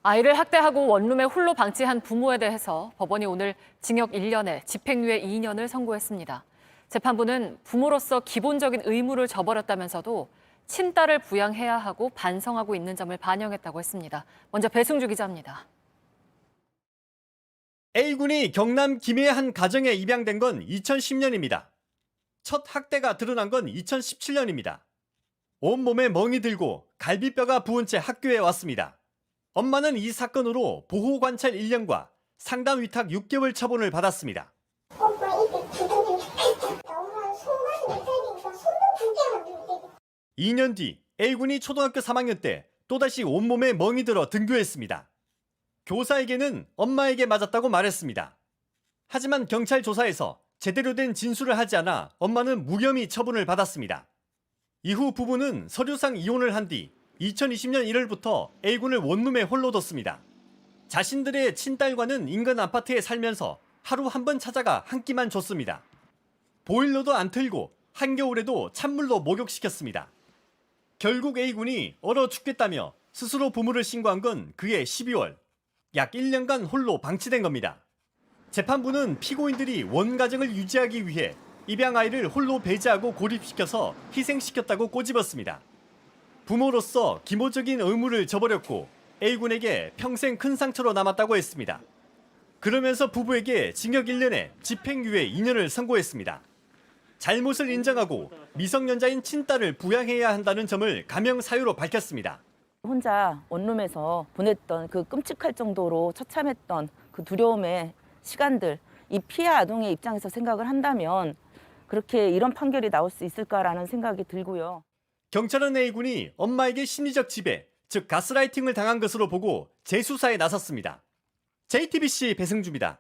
아이를 학대하고 원룸에 홀로 방치한 부모에 대해서 법원이 오늘 징역 1년에 집행유예 2년을 선고했습니다. 재판부는 부모로서 기본적인 의무를 저버렸다면서도 친딸을 부양해야 하고 반성하고 있는 점을 반영했다고 했습니다. 먼저 배승주 기자입니다. A군이 경남 김해의 한 가정에 입양된 건 2010년입니다. 첫 학대가 드러난 건 2017년입니다. 온몸에 멍이 들고 갈비뼈가 부은 채 학교에 왔습니다. 엄마는 이 사건으로 보호관찰 1년과 상담 위탁 6개월 처분을 받았습니다. 엄마 입에 기둥이 엄마 손맛이 못하니까 손도 굵게 만들고 2년 뒤 A군이 초등학교 3학년 때 또다시 온몸에 멍이 들어 등교했습니다. 교사에게는 엄마에게 맞았다고 말했습니다. 하지만 경찰 조사에서 제대로 된 진술을 하지 않아 엄마는 무혐의 처분을 받았습니다. 이후 부부는 서류상 이혼을 한 뒤 2020년 1월부터 A군을 원룸에 홀로 뒀습니다. 자신들의 친딸과는 인근 아파트에 살면서 하루 한 번 찾아가 한 끼만 줬습니다. 보일러도 안 틀고 한겨울에도 찬물로 목욕시켰습니다. 결국 A군이 얼어 죽겠다며 스스로 부모를 신고한 건 그해 12월. 약 1년간 홀로 방치된 겁니다. 재판부는 피고인들이 원가정을 유지하기 위해 입양 아이를 홀로 배제하고 고립시켜서 희생시켰다고 꼬집었습니다. 부모로서 기본적인 의무를 저버렸고 A군에게 평생 큰 상처로 남았다고 했습니다. 그러면서 부부에게 징역 1년에 집행유예 2년을 선고했습니다. 잘못을 인정하고 미성년자인 친딸을 부양해야 한다는 점을 감형 사유로 밝혔습니다. 혼자 원룸에서 보냈던 그 끔찍할 정도로 처참했던 그 두려움의 시간들, 이 피해 아동의 입장에서 생각을 한다면 그렇게 이런 판결이 나올 수 있을까라는 생각이 들고요. 경찰은 A군이 엄마에게 심리적 지배, 즉 가스라이팅을 당한 것으로 보고 재수사에 나섰습니다. JTBC 배승주입니다.